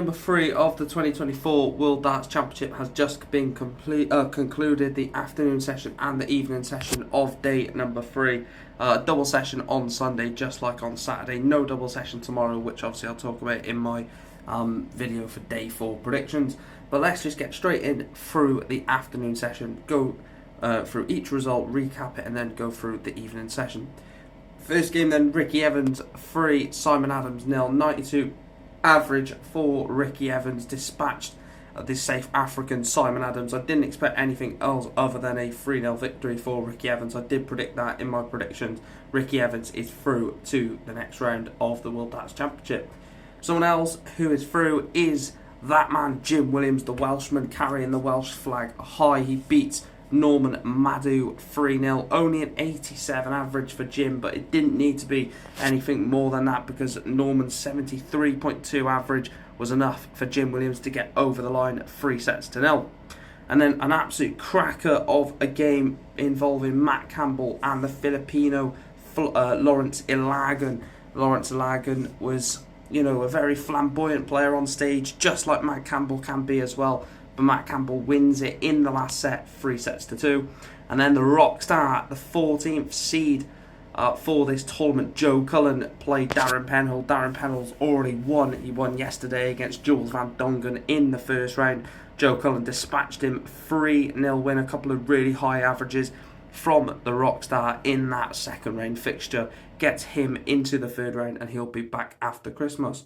Number 3 of the 2024 World Darts Championship has just been concluded. The afternoon session and the evening session of day number 3. Double session on Sunday, just like on Saturday. No double session tomorrow, which obviously I'll talk about in my video for day 4 predictions. But let's just get straight in through the afternoon session. Go through each result, recap it, and then go through the evening session. First game then, Ricky Evans 3, Simon Adams 0, 92 average for Ricky Evans, dispatched this South African Simon Adams. I didn't expect anything else other than a 3-0 victory for Ricky Evans. I did predict that in my predictions. Ricky Evans is through to the next round of the World Darts Championship. Someone else who is through is that man Jim Williams, the Welshman carrying the Welsh flag high. He beats Norman Madu 3-0, only an 87 average for Jim, but it didn't need to be anything more than that because Norman's 73.2 average was enough for Jim Williams to get over the line 3-0. And then an absolute cracker of a game involving Matt Campbell and the Filipino Lawrence Ilagan. Lawrence Ilagan was, a very flamboyant player on stage, just like Matt Campbell can be as well. But Matt Campbell wins it in the last set, 3-2. And then the rock star, the 14th seed for this tournament, Joe Cullen, played Darren Penhall. Darren Penhall's already won. He won yesterday against Jules Van Dongen in the first round. Joe Cullen dispatched him, 3-0 win, a couple of really high averages from the rock star in that second round fixture. Gets him into the third round and he'll be back after Christmas.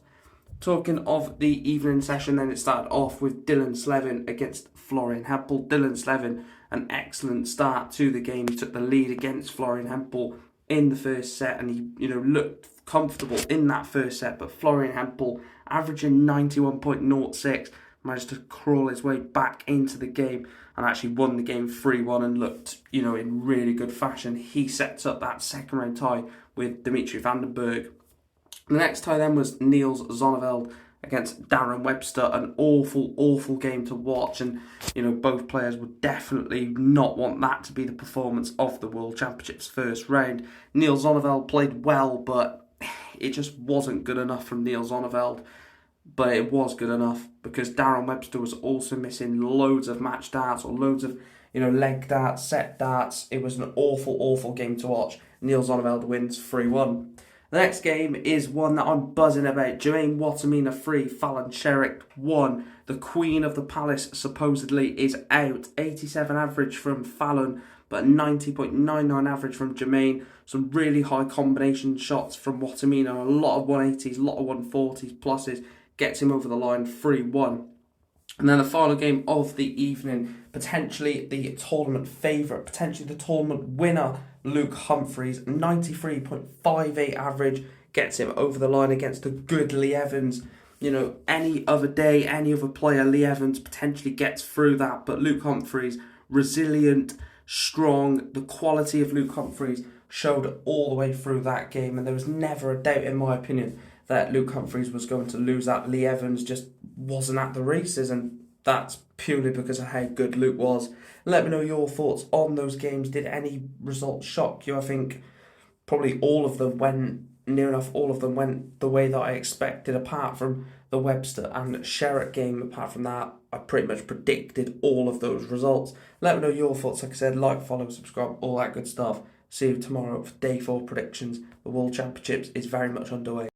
Talking of the evening session, then it started off with Dylan Slevin against Florian Hempel. Dylan Slevin, an excellent start to the game. He took the lead against Florian Hempel in the first set, and he, looked comfortable in that first set. But Florian Hempel, averaging 91.06, managed to crawl his way back into the game and actually won the game 3-1 and looked, in really good fashion. He sets up that second round tie with Dimitri van den Berg. The next tie then was Niels Zonneveld against Darren Webster. An awful game to watch, and both players would definitely not want that to be the performance of the World Championships first round. Niels Zonneveld played well, but it just wasn't good enough from Niels Zonneveld. But it was good enough because Darren Webster was also missing loads of match darts or loads of leg darts, set darts. It was an awful game to watch. Niels Zonneveld wins 3-1. The next game is one that I'm buzzing about. Jermaine Wattimena 3, Fallon Sherrock 1. The Queen of the Palace supposedly is out. 87 average from Fallon, but 90.99 average from Jermaine. Some really high combination shots from Wattimena. A lot of 180s, a lot of 140s, pluses. Gets him over the line 3-1. And then the final game of the evening, potentially the tournament favourite, potentially the tournament winner, Luke Humphries, 93.58 average, gets him over the line against a good Lee Evans. Any other day, any other player, Lee Evans potentially gets through that, but Luke Humphries, resilient, strong. The quality of Luke Humphries showed all the way through that game, and there was never a doubt, in my opinion, that Luke Humphries was going to lose that. Lee Evans just wasn't at the races, and that's purely because of how good Luke was. Let me know your thoughts on those games. Did any results shock you? I think probably all of them went, near enough all of them went the way that I expected, apart from the Webster and Sherrock game. Apart from that, I pretty much predicted all of those results. Let me know your thoughts. Like I said, like, follow, subscribe, all that good stuff. See you tomorrow for day 4 predictions. The World Championships is very much underway.